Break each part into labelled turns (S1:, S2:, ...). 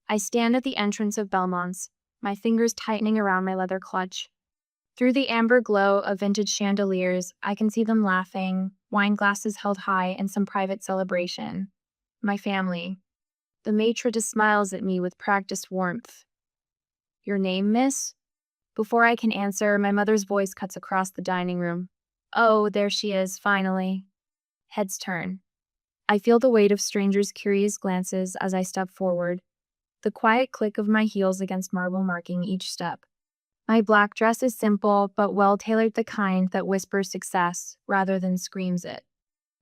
S1: I stand at the entrance of Belmont's, my fingers tightening around my leather clutch. Through the amber glow of vintage chandeliers, I can see them laughing, wine glasses held high in some private celebration. My family. The maitre d' smiles at me with practiced warmth. Your name, miss? Before I can answer, my mother's voice cuts across the dining room. Oh, there she is, finally. Heads turn. I feel the weight of strangers' curious glances as I step forward, the quiet click of my heels against marble marking each step. My black dress is simple, but well-tailored, the kind that whispers success rather than screams it.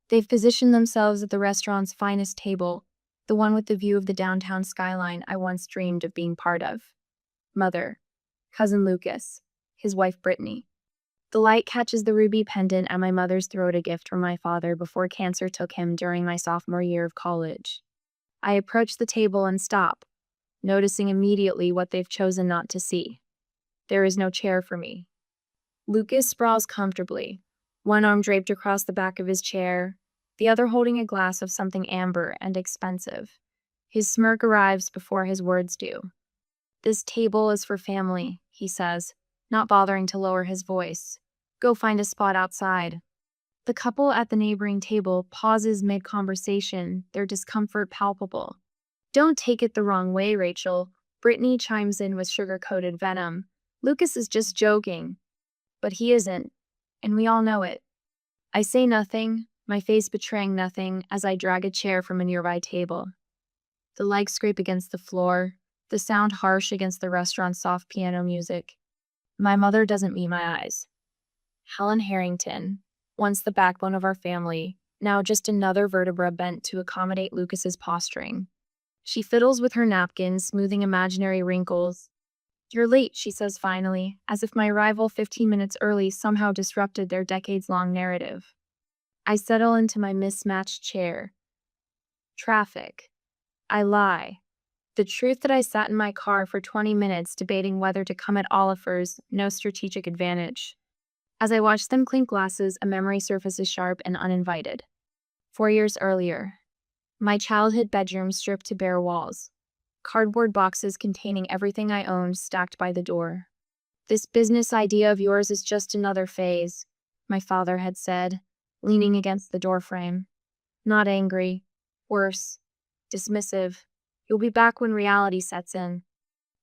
S1: They've positioned themselves at the restaurant's finest table, the one with the view of the downtown skyline I once dreamed of being part of. Mother, cousin Lucas, his wife Brittany. The light catches the ruby pendant at my mother's throat, a gift from my father before cancer took him during my sophomore year of college. I approach the table and stop, noticing immediately what they've chosen not to see. There is no chair for me. Lucas sprawls comfortably, one arm draped across the back of his chair, the other holding a glass of something amber and expensive. His smirk arrives before his words do. This table is for family, he says, not bothering to lower his voice. Go find a spot outside. The couple at the neighboring table pauses mid-conversation, their discomfort palpable. Don't take it the wrong way, Rachel. Brittany chimes in with sugar-coated venom. Lucas is just joking. But he isn't, and we all know it. I say nothing, my face betraying nothing, as I drag a chair from a nearby table. The legs scrape against the floor, the sound harsh against the restaurant's soft piano music. My mother doesn't meet my eyes. Helen Harrington, once the backbone of our family, now just another vertebra bent to accommodate Lucas's posturing. She fiddles with her napkin, smoothing imaginary wrinkles. You're late, she says finally, as if my arrival 15 minutes early somehow disrupted their decades-long narrative. I settle into my mismatched chair. Traffic. I lie. The truth that I sat in my car for 20 minutes debating whether to come at Oliver's, no strategic advantage. As I watch them clink glasses, a memory surfaces sharp and uninvited. 4 years earlier. My childhood bedroom stripped to bare walls. Cardboard boxes containing everything I owned stacked by the door. This business idea of yours is just another phase, my father had said, leaning against the doorframe. Not angry. Worse. Dismissive. You'll be back when reality sets in.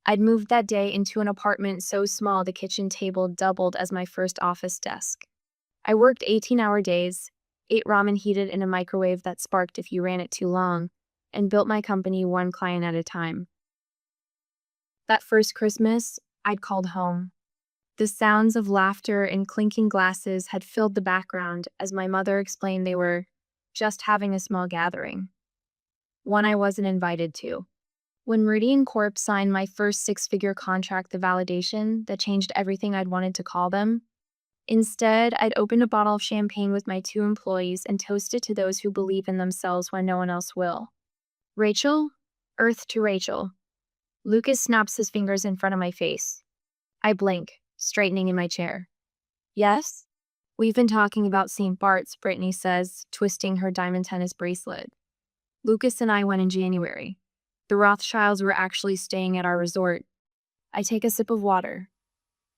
S1: I'd moved that day into an apartment so small the kitchen table doubled as my first office desk. I worked 18-hour days, ate ramen heated in a microwave that sparked if you ran it too long, and built my company one client at a time. That first Christmas, I'd called home. The sounds of laughter and clinking glasses had filled the background as my mother explained they were just having a small gathering. One I wasn't invited to. When Meridian Corp signed my first six-figure contract, the validation that changed everything I'd wanted to call them. Instead, I'd opened a bottle of champagne with my 2 employees and toasted to those who believe in themselves when no one else will. Rachel? Earth to Rachel. Lucas snaps his fingers in front of my face. I blink, straightening in my chair. Yes? We've been talking about St. Bart's, Brittany says, twisting her diamond tennis bracelet. Lucas and I went in January. The Rothschilds were actually staying at our resort. I take a sip of water.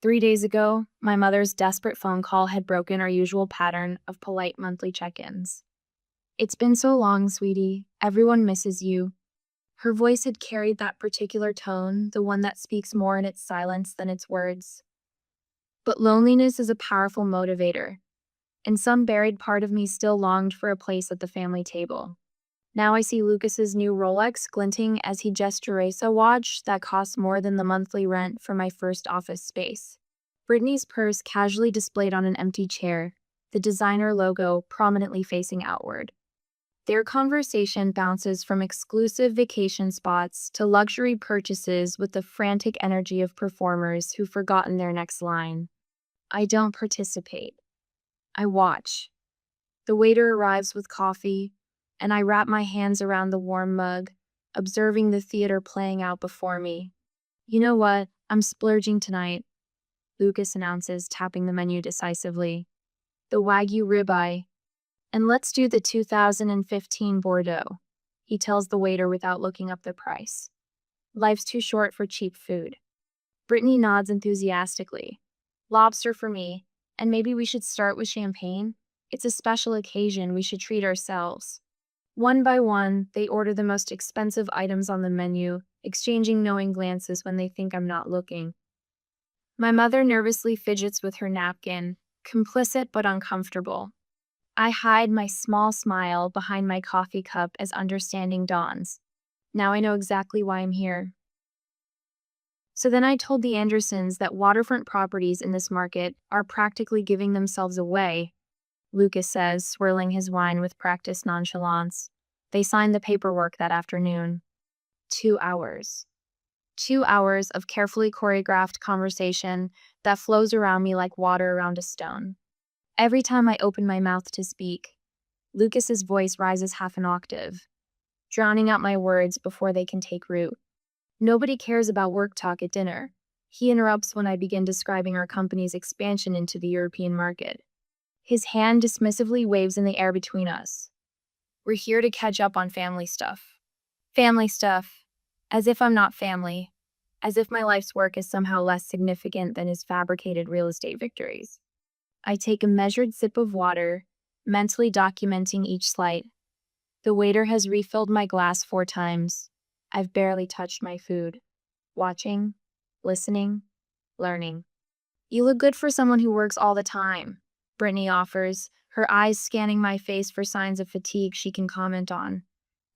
S1: 3 days ago, my mother's desperate phone call had broken our usual pattern of polite monthly check-ins. It's been so long, sweetie. Everyone misses you. Her voice had carried that particular tone, the one that speaks more in its silence than its words. But loneliness is a powerful motivator, and some buried part of me still longed for a place at the family table. Now I see Lucas's new Rolex glinting as he gestures a watch that costs more than the monthly rent for my first office space. Brittany's purse casually displayed on an empty chair, the designer logo prominently facing outward. Their conversation bounces from exclusive vacation spots to luxury purchases with the frantic energy of performers who've forgotten their next line. I don't participate. I watch. The waiter arrives with coffee, and I wrap my hands around the warm mug, observing the theater playing out before me. You know what? I'm splurging tonight, Lucas announces, tapping the menu decisively. The Wagyu ribeye. And let's do the 2015 Bordeaux, he tells the waiter without looking up the price. Life's too short for cheap food. Brittany nods enthusiastically. Lobster for me, and maybe we should start with champagne? It's a special occasion, we should treat ourselves. One by one, they order the most expensive items on the menu, exchanging knowing glances when they think I'm not looking. My mother nervously fidgets with her napkin, complicit but uncomfortable. I hide my small smile behind my coffee cup as understanding dawns. Now I know exactly why I'm here. So then I told the Andersons that waterfront properties in this market are practically giving themselves away, Lucas says, swirling his wine with practiced nonchalance. They signed the paperwork that afternoon. 2 hours. 2 hours of carefully choreographed conversation that flows around me like water around a stone. Every time I open my mouth to speak, Lucas's voice rises half an octave, drowning out my words before they can take root. Nobody cares about work talk at dinner. He interrupts when I begin describing our company's expansion into the European market. His hand dismissively waves in the air between us. We're here to catch up on family stuff. Family stuff. As if I'm not family. As if my life's work is somehow less significant than his fabricated real estate victories. I take a measured sip of water, mentally documenting each slight. The waiter has refilled my glass 4 times. I've barely touched my food. Watching, listening, learning. You look good for someone who works all the time, Brittany offers, her eyes scanning my face for signs of fatigue she can comment on.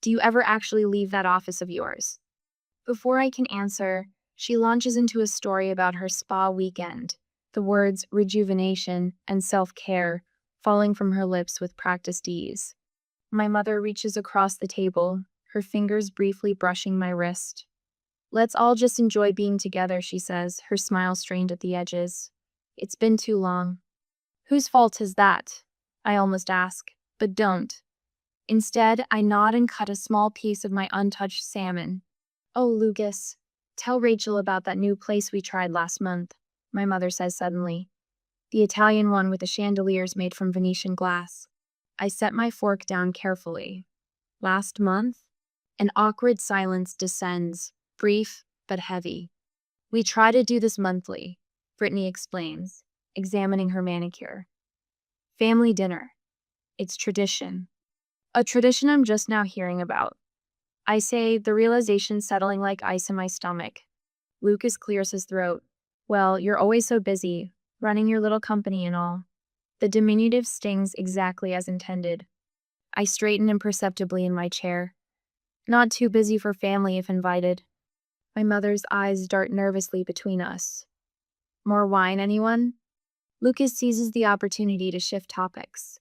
S1: Do you ever actually leave that office of yours? Before I can answer, she launches into a story about her spa weekend, the words rejuvenation and self-care falling from her lips with practiced ease. My mother reaches across the table, her fingers briefly brushing my wrist. Let's all just enjoy being together, she says, her smile strained at the edges. It's been too long. Whose fault is that? I almost ask, but don't. Instead, I nod and cut a small piece of my untouched salmon. Oh, Lucas, tell Rachel about that new place we tried last month, my mother says suddenly. The Italian one with the chandeliers made from Venetian glass. I set my fork down carefully. Last month? An awkward silence descends, brief but heavy. We try to do this monthly, Brittany explains, examining her manicure. Family dinner. It's tradition. A tradition I'm just now hearing about. I say, the realization settling like ice in my stomach. Lucas clears his throat. Well, you're always so busy, running your little company and all. The diminutive stings exactly as intended. I straighten imperceptibly in my chair. Not too busy for family if invited. My mother's eyes dart nervously between us. More wine, anyone? Lucas seizes the opportunity to shift topics.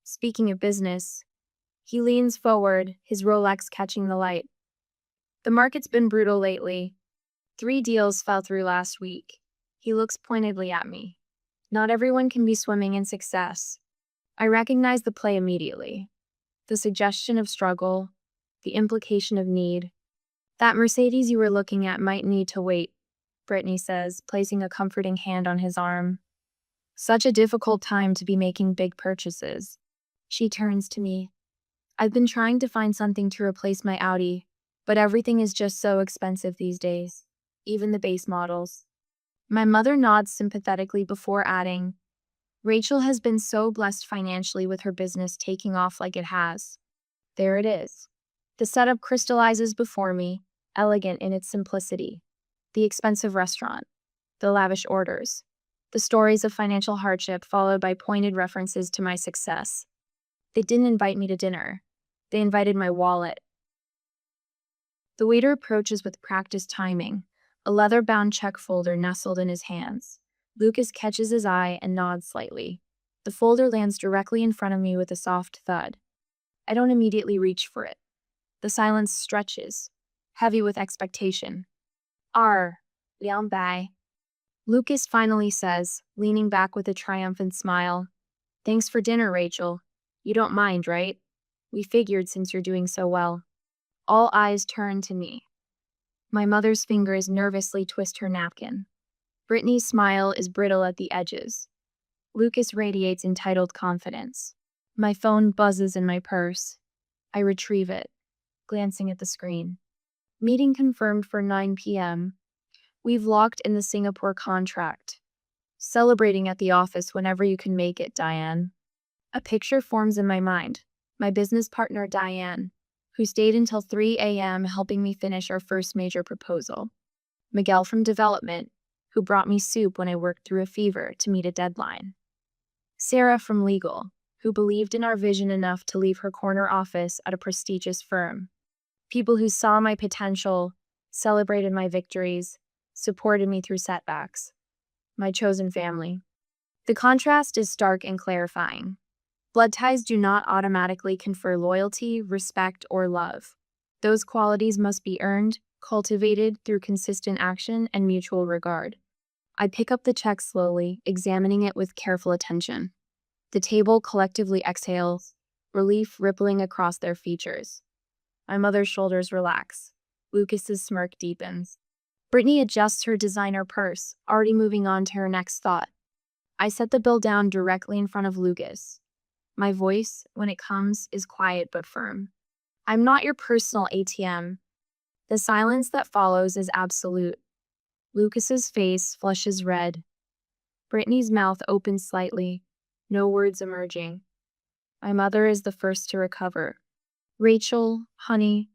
S1: Speaking of business, he leans forward, his Rolex catching the light. The market's been brutal lately. 3 deals fell through last week. He looks pointedly at me. Not everyone can be swimming in success. I recognize the play immediately. The suggestion of struggle, the implication of need. That Mercedes you were looking at might need to wait, Brittany says, placing a comforting hand on his arm. Such a difficult time to be making big purchases. She turns to me. I've been trying to find something to replace my Audi, but everything is just so expensive these days, even the base models. My mother nods sympathetically before adding, Rachel has been so blessed financially with her business taking off like it has. There it is. The setup crystallizes before me, elegant in its simplicity. The expensive restaurant, the lavish orders, the stories of financial hardship followed by pointed references to my success. They didn't invite me to dinner. They invited my wallet. The waiter approaches with practiced timing, a leather-bound check folder nestled in his hands. Lucas catches his eye and nods slightly. The folder lands directly in front of me with a soft thud. I don't immediately reach for it. The silence stretches, heavy with expectation. Liang Bai. Lucas finally says, leaning back with a triumphant smile. Thanks for dinner, Rachel. You don't mind, right? We figured since you're doing so well. All eyes turn to me. My mother's fingers nervously twist her napkin. Brittany's smile is brittle at the edges. Lucas radiates entitled confidence. My phone buzzes in my purse. I retrieve it, glancing at the screen. Meeting confirmed for 9 p.m. We've locked in the Singapore contract. Celebrating at the office whenever you can make it, Diane. A picture forms in my mind. My business partner, Diane, who stayed until 3 a.m. helping me finish our first major proposal. Miguel from development, who brought me soup when I worked through a fever to meet a deadline. Sarah from legal, who believed in our vision enough to leave her corner office at a prestigious firm. People who saw my potential, celebrated my victories, supported me through setbacks. My chosen family. The contrast is stark and clarifying. Blood ties do not automatically confer loyalty, respect, or love. Those qualities must be earned, cultivated through consistent action and mutual regard. I pick up the check slowly, examining it with careful attention. The table collectively exhales, relief rippling across their features. My mother's shoulders relax. Lucas's smirk deepens. Brittany adjusts her designer purse, already moving on to her next thought. I set the bill down directly in front of Lucas. My voice, when it comes, is quiet but firm. I'm not your personal ATM. The silence that follows is absolute. Lucas's face flushes red. Brittany's mouth opens slightly, no words emerging. My mother is the first to recover. Rachel, honey,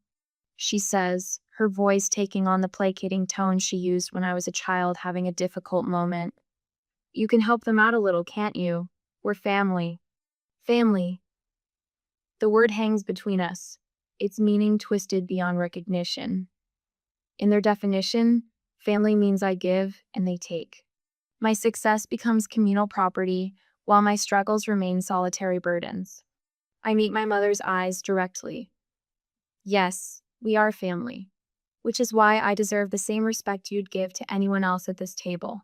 S1: she says, her voice taking on the placating tone she used when I was a child having a difficult moment. You can help them out a little, can't you? We're family. Family. The word hangs between us, its meaning twisted beyond recognition. In their definition, family means I give and they take. My success becomes communal property, while my struggles remain solitary burdens. I meet my mother's eyes directly. Yes, we are family, which is why I deserve the same respect you'd give to anyone else at this table.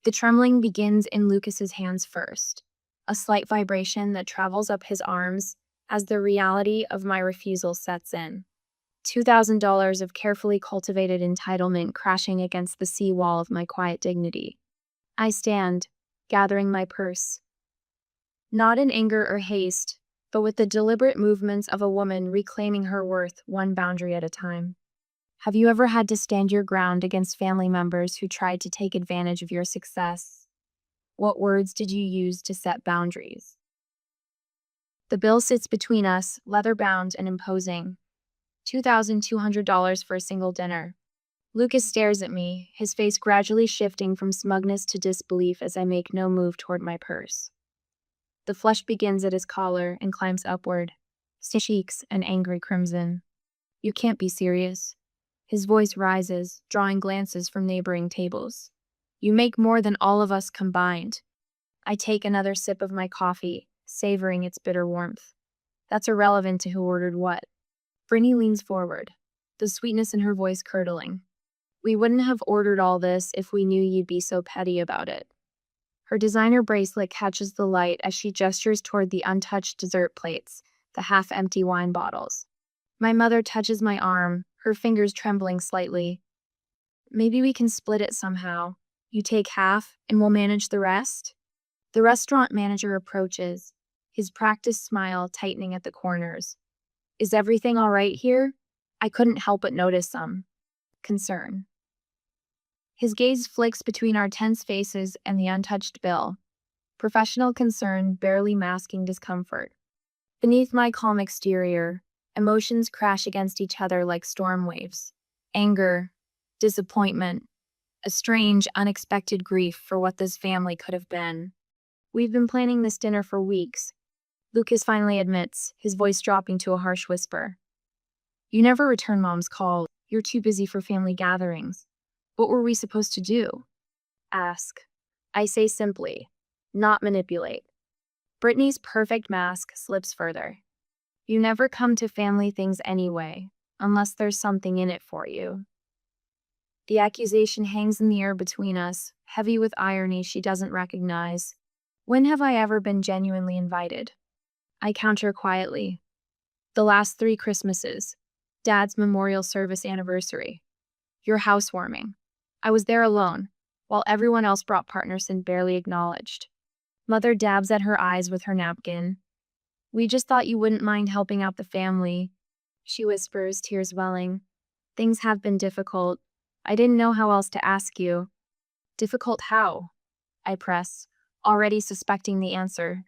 S1: The trembling begins in Lucas's hands first, a slight vibration that travels up his arms as the reality of my refusal sets in. $2,000 of carefully cultivated entitlement crashing against the seawall of my quiet dignity. I stand, gathering my purse. Not in anger or haste, but with the deliberate movements of a woman reclaiming her worth one boundary at a time. Have you ever had to stand your ground against family members who tried to take advantage of your success? What words did you use to set boundaries? The bill sits between us, leather-bound and imposing. $2,200 for a single dinner. Lucas stares at me, his face gradually shifting from smugness to disbelief as I make no move toward my purse. The flush begins at his collar and climbs upward, cheeks an angry crimson. You can't be serious. His voice rises, drawing glances from neighboring tables. You make more than all of us combined. I take another sip of my coffee, savoring its bitter warmth. That's irrelevant to who ordered what. Brittany leans forward, the sweetness in her voice curdling. We wouldn't have ordered all this if we knew you'd be so petty about it. Her designer bracelet catches the light as she gestures toward the untouched dessert plates, the half-empty wine bottles. My mother touches my arm, her fingers trembling slightly. Maybe we can split it somehow. You take half, and we'll manage the rest? The restaurant manager approaches, his practiced smile tightening at the corners. Is everything all right here? I couldn't help but notice some concern. His gaze flicks between our tense faces and the untouched bill, professional concern barely masking discomfort. Beneath my calm exterior, emotions crash against each other like storm waves. Anger, disappointment, a strange, unexpected grief for what this family could have been. We've been planning this dinner for weeks. Lucas finally admits, his voice dropping to a harsh whisper. You never return Mom's call. You're too busy for family gatherings. What were we supposed to do? Ask. I say simply, not manipulate. Brittany's perfect mask slips further. You never come to family things anyway, unless there's something in it for you. The accusation hangs in the air between us, heavy with irony she doesn't recognize. When have I ever been genuinely invited? I counter quietly. The last 3 Christmases. Dad's memorial service anniversary. Your housewarming. I was there alone, while everyone else brought partners and barely acknowledged. Mother dabs at her eyes with her napkin. We just thought you wouldn't mind helping out the family, she whispers, tears welling. Things have been difficult. I didn't know how else to ask you. Difficult how? I press, already suspecting the answer.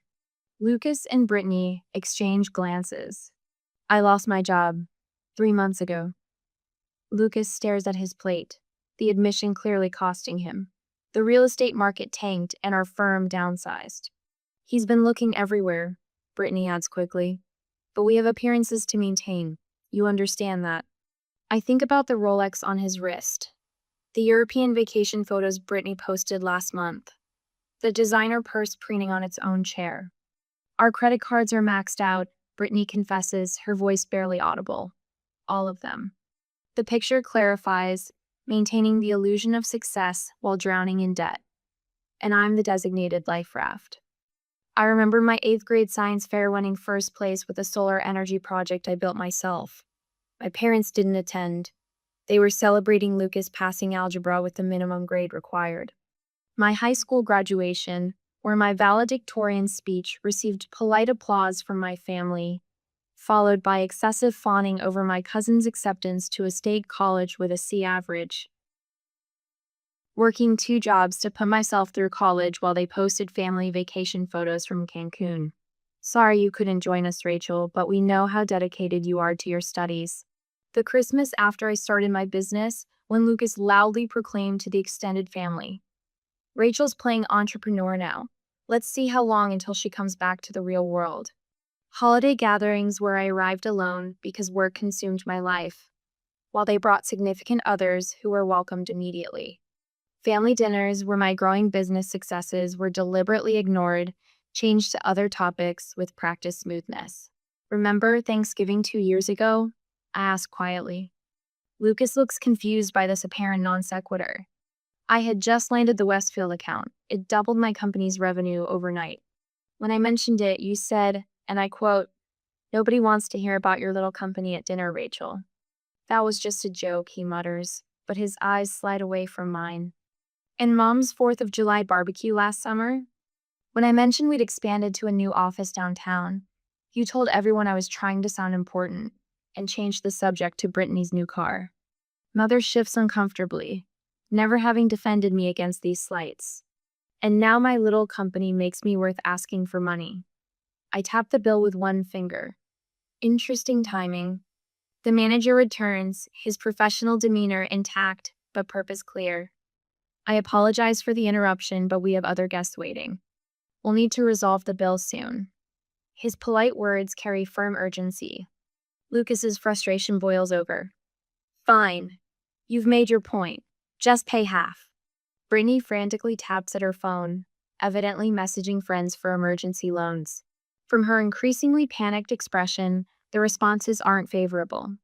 S1: Lucas and Brittany exchange glances. I lost my job 3 months ago. Lucas stares at his plate, the admission clearly costing him. The real estate market tanked and our firm downsized. He's been looking everywhere, Brittany adds quickly. But we have appearances to maintain. You understand that. I think about the Rolex on his wrist. The European vacation photos Brittany posted last month. The designer purse preening on its own chair. Our credit cards are maxed out, Brittany confesses, her voice barely audible. All of them. The picture clarifies, maintaining the illusion of success while drowning in debt. And I'm the designated life raft. I remember my 8th grade science fair winning first place with a solar energy project I built myself. My parents didn't attend. They were celebrating Lucas passing algebra with the minimum grade required. My high school graduation, where my valedictorian speech received polite applause from my family, followed by excessive fawning over my cousin's acceptance to a state college with a C average. Working 2 jobs to put myself through college while they posted family vacation photos from Cancun. Sorry you couldn't join us, Rachel, but we know how dedicated you are to your studies. The Christmas after I started my business, when Lucas loudly proclaimed to the extended family, Rachel's playing entrepreneur now. Let's see how long until she comes back to the real world. Holiday gatherings where I arrived alone because work consumed my life, while they brought significant others who were welcomed immediately. Family dinners where my growing business successes were deliberately ignored, changed to other topics with practiced smoothness. Remember Thanksgiving 2 years ago? I asked quietly. Lucas looks confused by this apparent non sequitur. I had just landed the Westfield account. It doubled my company's revenue overnight. When I mentioned it, you said, and I quote, "Nobody wants to hear about your little company at dinner, Rachel." That was just a joke, he mutters, but his eyes slide away from mine. And Mom's 4th of July barbecue last summer? When I mentioned we'd expanded to a new office downtown, you told everyone I was trying to sound important and changed the subject to Brittany's new car. Mother shifts uncomfortably, never having defended me against these slights. And now my little company makes me worth asking for money. I tap the bill with one finger. Interesting timing. The manager returns, his professional demeanor intact, but purpose clear. I apologize for the interruption, but we have other guests waiting. We'll need to resolve the bill soon. His polite words carry firm urgency. Lucas's frustration boils over. Fine. You've made your point. Just pay half. Brittany frantically taps at her phone, evidently messaging friends for emergency loans. From her increasingly panicked expression, the responses aren't favorable.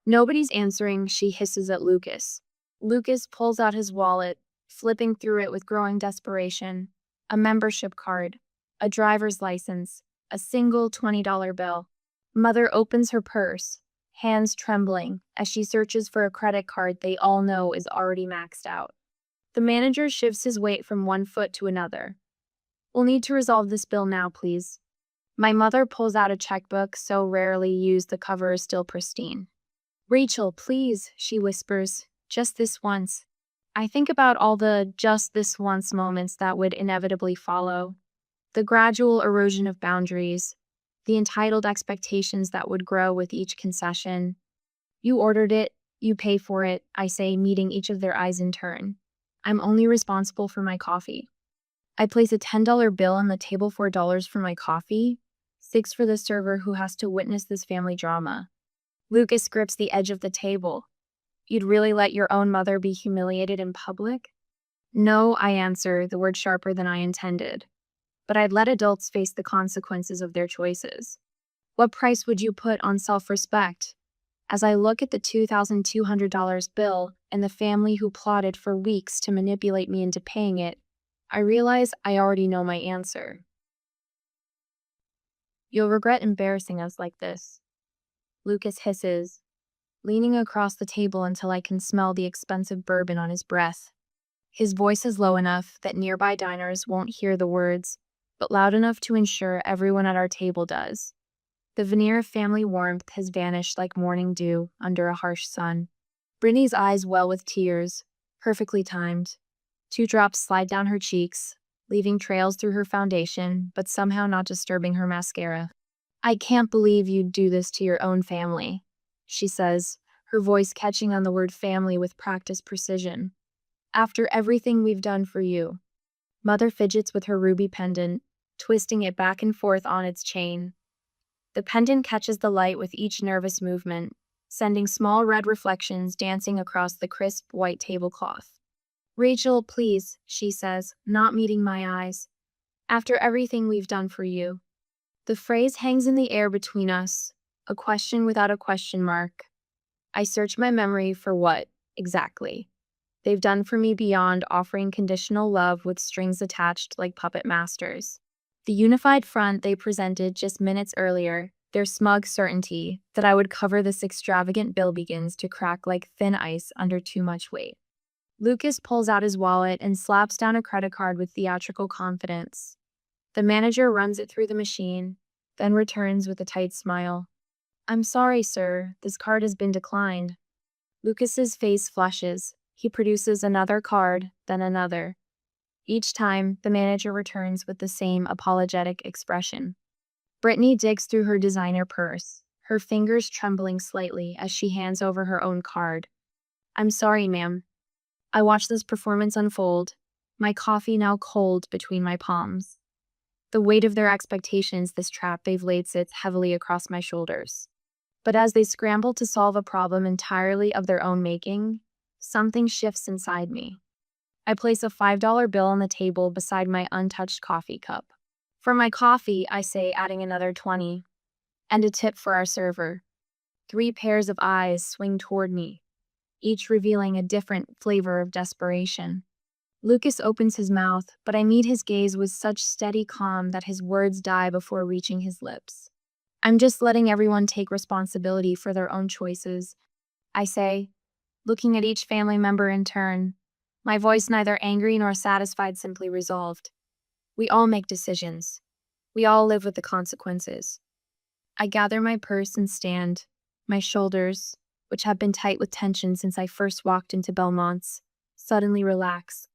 S1: Nobody's answering, she hisses at Lucas. Lucas pulls out his wallet, flipping through it with growing desperation. A membership card, a driver's license, a single $20 bill. Mother opens her purse, hands trembling, as she searches for a credit card they all know is already maxed out. The manager shifts his weight from one foot to another. We'll need to resolve this bill now, please. My mother pulls out a checkbook so rarely used the cover is still pristine. Rachel, please, she whispers, just this once. I think about all the just this once moments that would inevitably follow. The gradual erosion of boundaries, the entitled expectations that would grow with each concession. You ordered it, you pay for it, I say, meeting each of their eyes in turn. I'm only responsible for my coffee. I place a $10 bill on the table, $4 for my coffee, $6 for the server who has to witness this family drama. Lucas grips the edge of the table. You'd really let your own mother be humiliated in public? No, I answer, the word sharper than I intended. But I'd let adults face the consequences of their choices. What price would you put on self-respect? As I look at the $2,200 bill and the family who plotted for weeks to manipulate me into paying it, I realize I already know my answer. You'll regret embarrassing us like this. Lucas hisses, leaning across the table until I can smell the expensive bourbon on his breath. His voice is low enough that nearby diners won't hear the words, but loud enough to ensure everyone at our table does. The veneer of family warmth has vanished like morning dew under a harsh sun. Brittany's eyes well with tears, perfectly timed. 2 drops slide down her cheeks, leaving trails through her foundation, but somehow not disturbing her mascara. "I can't believe you'd do this to your own family," she says, her voice catching on the word family with practiced precision. "After everything we've done for you." Mother fidgets with her ruby pendant, twisting it back and forth on its chain. The pendant catches the light with each nervous movement, sending small red reflections dancing across the crisp white tablecloth. "Rachel, please," she says, not meeting my eyes. "After everything we've done for you." The phrase hangs in the air between us, a question without a question mark. I search my memory for what, exactly, they've done for me beyond offering conditional love with strings attached like puppet masters. The unified front they presented just minutes earlier, their smug certainty that I would cover this extravagant bill begins to crack like thin ice under too much weight. Lucas pulls out his wallet and slaps down a credit card with theatrical confidence. The manager runs it through the machine, then returns with a tight smile. "I'm sorry, sir, this card has been declined." Lucas's face flushes. He produces another card, then another. Each time, the manager returns with the same apologetic expression. Brittany digs through her designer purse, her fingers trembling slightly as she hands over her own card. "I'm sorry, ma'am. I watched this performance unfold, my coffee now cold between my palms. The weight of their expectations, this trap they've laid, sits heavily across my shoulders. But as they scramble to solve a problem entirely of their own making, something shifts inside me. I place a $5 bill on the table beside my untouched coffee cup. "For my coffee," I say, adding another 20. "And a tip for our server." 3 pairs of eyes swing toward me, each revealing a different flavor of desperation. Lucas opens his mouth, but I meet his gaze with such steady calm that his words die before reaching his lips. "I'm just letting everyone take responsibility for their own choices," I say, looking at each family member in turn, my voice neither angry nor satisfied, simply resolved. "We all make decisions. We all live with the consequences." I gather my purse and stand. My shoulders, which have been tight with tension since I first walked into Belmont's, suddenly relax.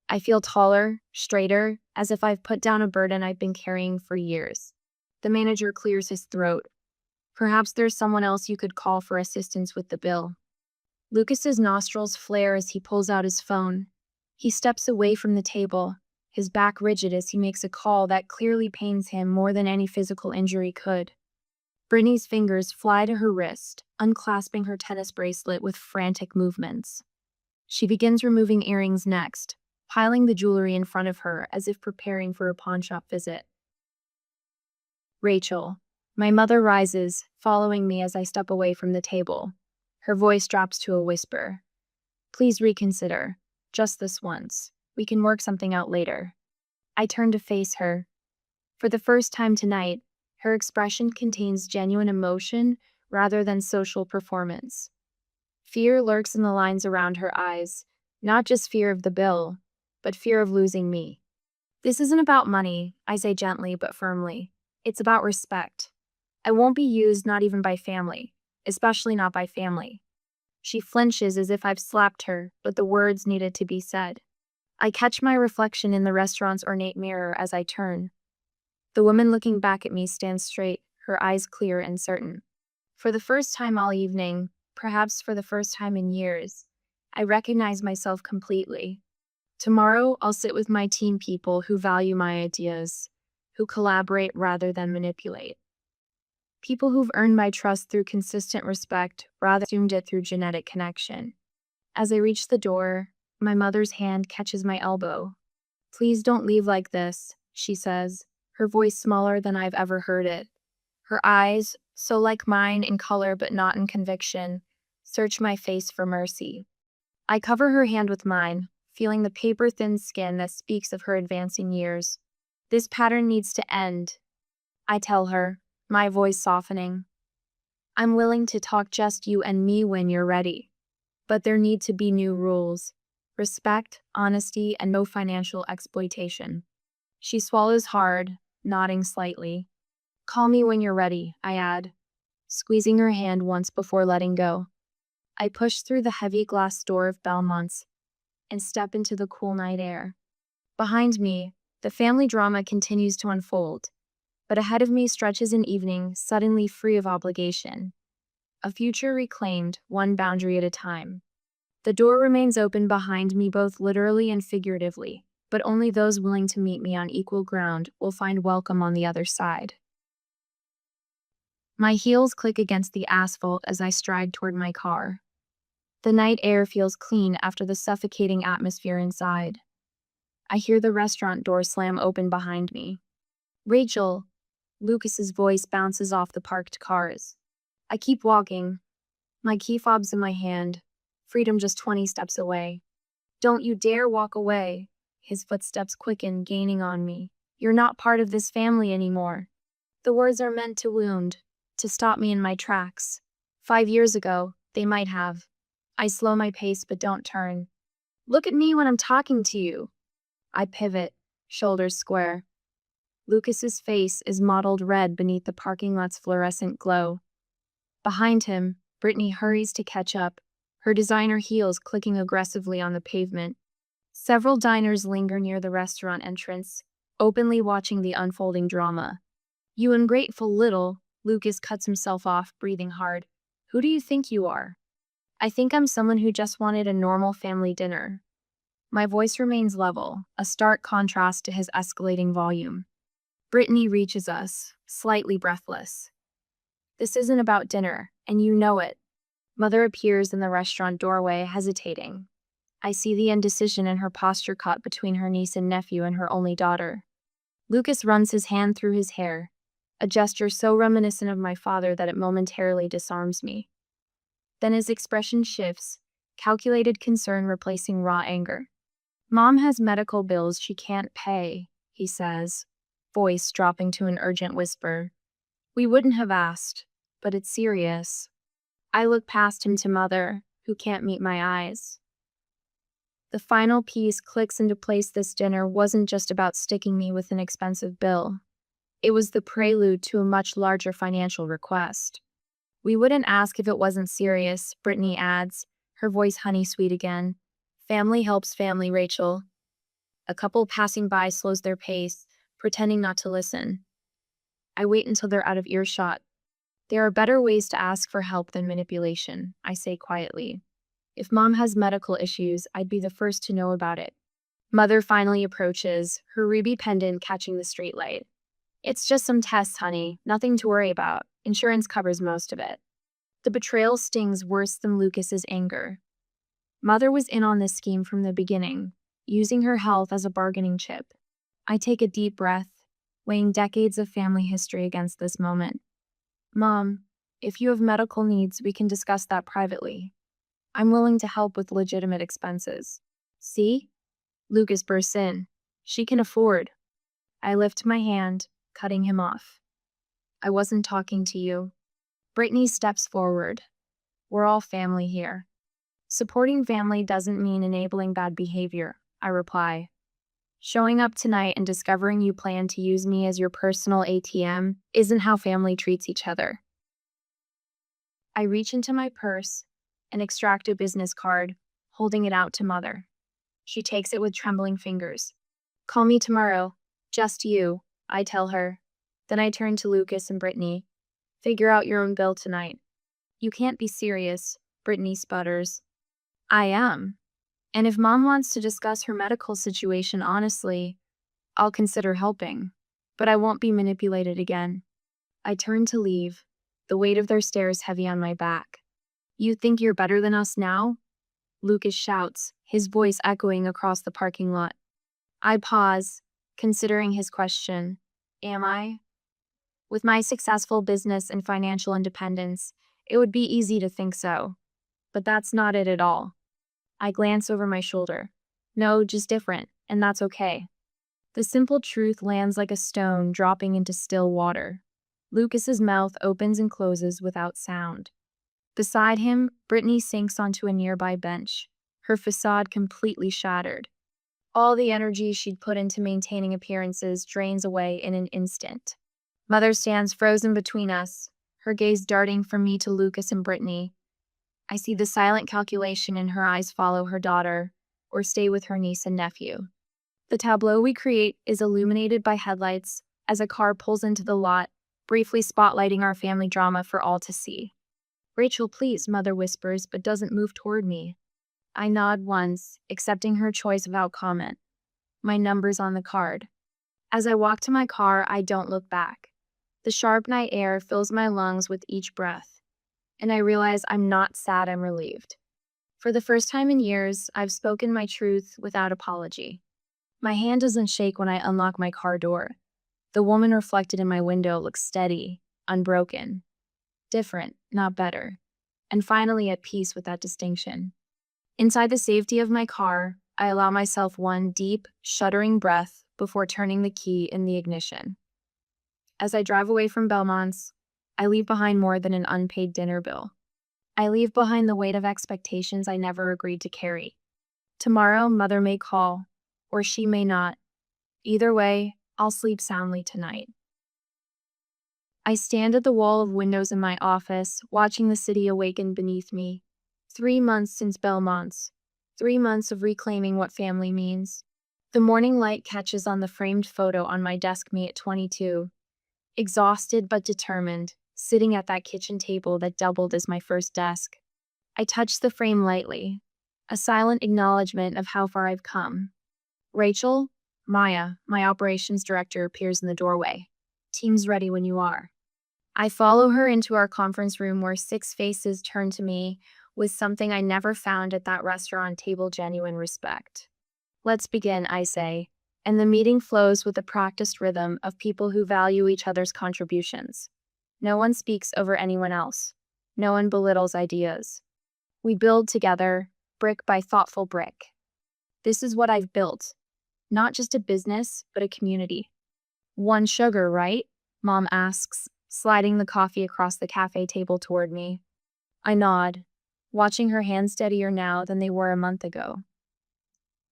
S1: I feel taller, straighter, as if I've put down a burden I've been carrying for years. The manager clears his throat. "Perhaps there's someone else you could call for assistance with the bill." Lucas's nostrils flare as he pulls out his phone. He steps away from the table, his back rigid as he makes a call that clearly pains him more than any physical injury could. Brittany's fingers fly to her wrist, unclasping her tennis bracelet with frantic movements. She begins removing earrings next, piling the jewelry in front of her as if preparing for a pawnshop visit. "Rachel." My mother rises, following me as I step away from the table. Her voice drops to a whisper. "Please reconsider. Just this once. We can work something out later." I turn to face her. For the first time tonight, her expression contains genuine emotion rather than social performance. Fear lurks in the lines around her eyes, not just fear of the bill, but fear of losing me. "This isn't about money," I say gently but firmly. "It's about respect. I won't be used, not even by family, especially not by family." She flinches as if I've slapped her, but the words needed to be said. I catch my reflection in the restaurant's ornate mirror as I turn. The woman looking back at me stands straight, her eyes clear and certain. For the first time all evening, perhaps for the first time in years, I recognize myself completely. Tomorrow, I'll sit with my team people who value my ideas, who collaborate rather than manipulate. People who've earned my trust through consistent respect rather than assumed it through genetic connection. As I reach the door, my mother's hand catches my elbow. "Please don't leave like this," she says, her voice smaller than I've ever heard it. Her eyes, so like mine in color but not in conviction, search my face for mercy. I cover her hand with mine, feeling the paper-thin skin that speaks of her advancing years. "This pattern needs to end," I tell her, my voice softening. "I'm willing to talk just you and me when you're ready. But there need to be new rules. Respect, honesty, and no financial exploitation." She swallows hard, nodding slightly. Call me when you're ready, I add, squeezing her hand once before letting go. I push through the heavy glass door of Belmont's and step into the cool night air. Behind me, the family drama continues to unfold, but ahead of me stretches an evening suddenly free of obligation. A future reclaimed, one boundary at a time. The door remains open behind me both literally and figuratively, but only those willing to meet me on equal ground will find welcome on the other side. My heels click against the asphalt as I stride toward my car. The night air feels clean after the suffocating atmosphere inside. I hear the restaurant door slam open behind me. Rachel, Lucas's voice bounces off the parked cars. I keep walking, my key fob's in my hand, freedom just 20 steps away. Don't you dare walk away. His footsteps quicken, gaining on me. You're not part of this family anymore. The words are meant to wound, to stop me in my tracks. 5 years ago, they might have. I slow my pace but don't turn. Look at me when I'm talking to you. I pivot, shoulders square. Lucas's face is mottled red beneath the parking lot's fluorescent glow. Behind him, Brittany hurries to catch up, her designer heels clicking aggressively on the pavement. Several diners linger near the restaurant entrance, openly watching the unfolding drama. You ungrateful little, Lucas cuts himself off, breathing hard. Who do you think you are? I think I'm someone who just wanted a normal family dinner. My voice remains level, a stark contrast to his escalating volume. Brittany reaches us, slightly breathless. This isn't about dinner, and you know it. Mother appears in the restaurant doorway, hesitating. I see the indecision in her posture caught between her niece and nephew and her only daughter. Lucas runs his hand through his hair, a gesture so reminiscent of my father that it momentarily disarms me. Then his expression shifts, calculated concern replacing raw anger. Mom has medical bills she can't pay, he says, voice dropping to an urgent whisper. We wouldn't have asked, but it's serious. I look past him to Mother, who can't meet my eyes. The final piece clicks into place. This dinner wasn't just about sticking me with an expensive bill. It was the prelude to a much larger financial request. We wouldn't ask if it wasn't serious, Brittany adds, her voice honey-sweet again. Family helps family, Rachel. A couple passing by slows their pace, pretending not to listen. I wait until they're out of earshot. There are better ways to ask for help than manipulation, I say quietly. If Mom has medical issues, I'd be the first to know about it. Mother finally approaches, her ruby pendant catching the streetlight. It's just some tests, honey. Nothing to worry about. Insurance covers most of it. The betrayal stings worse than Lucas's anger. Mother was in on this scheme from the beginning, using her health as a bargaining chip. I take a deep breath, weighing decades of family history against this moment. Mom, if you have medical needs, we can discuss that privately. I'm willing to help with legitimate expenses. See? Lucas bursts in. She can afford. I lift my hand, cutting him off. I wasn't talking to you. Brittany steps forward. We're all family here. Supporting family doesn't mean enabling bad behavior, I reply. Showing up tonight and discovering you plan to use me as your personal ATM isn't how family treats each other. I reach into my purse and extract a business card, holding it out to Mother. She takes it with trembling fingers. Call me tomorrow. Just you, I tell her. Then I turn to Lucas and Brittany. Figure out your own bill tonight. You can't be serious, Brittany sputters. I am. And if Mom wants to discuss her medical situation honestly, I'll consider helping. But I won't be manipulated again. I turn to leave, the weight of their stares heavy on my back. You think you're better than us now? Lucas shouts, his voice echoing across the parking lot. I pause, considering his question. Am I? With my successful business and financial independence, it would be easy to think so. But that's not it at all. I glance over my shoulder. No, just different, and that's okay. The simple truth lands like a stone dropping into still water. Lucas's mouth opens and closes without sound. Beside him, Brittany sinks onto a nearby bench, her facade completely shattered. All the energy she'd put into maintaining appearances drains away in an instant. Mother stands frozen between us, her gaze darting from me to Lucas and Brittany. I see the silent calculation in her eyes follow her daughter, or stay with her niece and nephew. The tableau we create is illuminated by headlights as a car pulls into the lot, briefly spotlighting our family drama for all to see. Rachel, please, Mother whispers, but doesn't move toward me. I nod once, accepting her choice without comment. My number's on the card. As I walk to my car, I don't look back. The sharp night air fills my lungs with each breath, and I realize I'm not sad, I'm relieved. For the first time in years, I've spoken my truth without apology. My hand doesn't shake when I unlock my car door. The woman reflected in my window looks steady, unbroken, different, not better, and finally at peace with that distinction. Inside the safety of my car, I allow myself one deep, shuddering breath before turning the key in the ignition. As I drive away from Belmont's, I leave behind more than an unpaid dinner bill. I leave behind the weight of expectations I never agreed to carry. Tomorrow, Mother may call, or she may not. Either way, I'll sleep soundly tonight. I stand at the wall of windows in my office, watching the city awaken beneath me. 3 months since Belmont's. 3 months of reclaiming what family means. The morning light catches on the framed photo on my desk, me at 22. Exhausted but determined, sitting at that kitchen table that doubled as my first desk. I touch the frame lightly, a silent acknowledgement of how far I've come. Rachel, Maya, my operations director, appears in the doorway. Team's ready when you are. I follow her into our conference room where 6 faces turn to me with something I never found at that restaurant table: genuine respect. Let's begin, I say, and the meeting flows with the practiced rhythm of people who value each other's contributions. No one speaks over anyone else. No one belittles ideas. We build together, brick by thoughtful brick. This is what I've built. Not just a business, but a community. 1 sugar, right? Mom asks, sliding the coffee across the cafe table toward me. I nod, watching her hands steadier now than they were a month ago.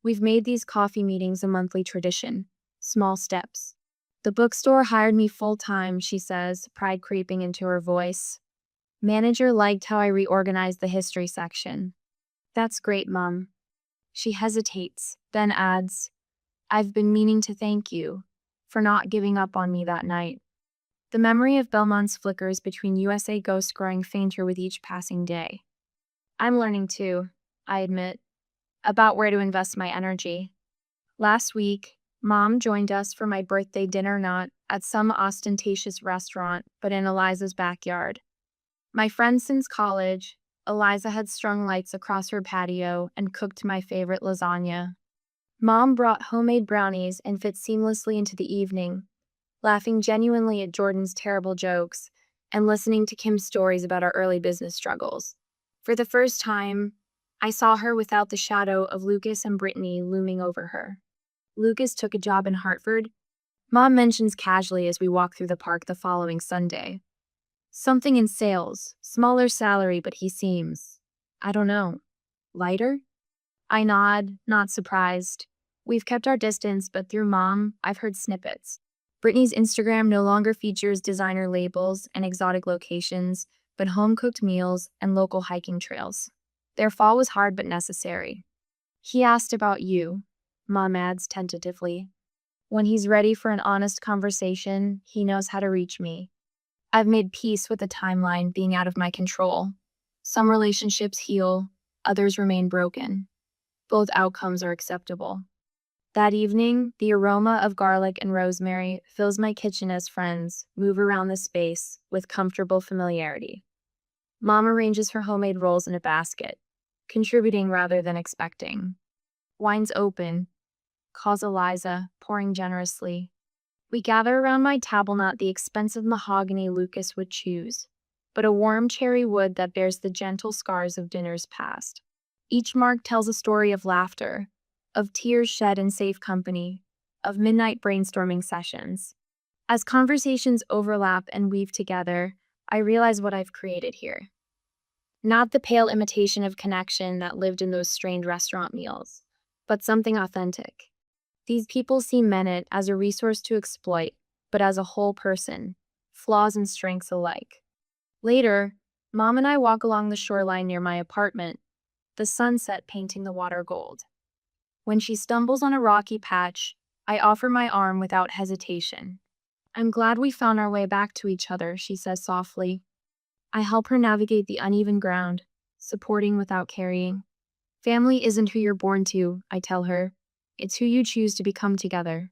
S1: We've made these coffee meetings a monthly tradition, small steps. The bookstore hired me full-time, she says, pride creeping into her voice. Manager liked how I reorganized the history section. That's great, Mom. She hesitates, then adds, I've been meaning to thank you for not giving up on me that night. The memory of Belmont's flickers between USA Ghosts, growing fainter with each passing day. I'm learning too, I admit, about where to invest my energy. Last week, Mom joined us for my birthday dinner, not at some ostentatious restaurant, but in Eliza's backyard. My friend since college, Eliza had strung lights across her patio and cooked my favorite lasagna. Mom brought homemade brownies and fit seamlessly into the evening, laughing genuinely at Jordan's terrible jokes and listening to Kim's stories about our early business struggles. For the first time, I saw her without the shadow of Lucas and Brittany looming over her. Lucas took a job in Hartford. Mom mentions casually as we walk through the park the following Sunday. Something in sales, smaller salary, but he seems, I don't know, lighter? I nod, not surprised. We've kept our distance, but through Mom, I've heard snippets. Brittany's Instagram no longer features designer labels and exotic locations, but home-cooked meals and local hiking trails. Their fall was hard but necessary. He asked about you, Mom adds tentatively. When he's ready for an honest conversation, he knows how to reach me. I've made peace with the timeline being out of my control. Some relationships heal, others remain broken. Both outcomes are acceptable. That evening, the aroma of garlic and rosemary fills my kitchen as friends move around the space with comfortable familiarity. Mom arranges her homemade rolls in a basket, contributing rather than expecting. Wine's open, calls Eliza, pouring generously. We gather around my table, not the expensive mahogany Lucas would choose, but a warm cherry wood that bears the gentle scars of dinners past. Each mark tells a story of laughter, of tears shed in safe company, of midnight brainstorming sessions. As conversations overlap and weave together, I realize what I've created here. Not the pale imitation of connection that lived in those strained restaurant meals, but something authentic. These people see Menet as a resource to exploit, but as a whole person, flaws and strengths alike. Later, Mom and I walk along the shoreline near my apartment, the sunset painting the water gold. When she stumbles on a rocky patch, I offer my arm without hesitation. I'm glad we found our way back to each other, she says softly. I help her navigate the uneven ground, supporting without carrying. Family isn't who you're born to, I tell her. It's who you choose to become together.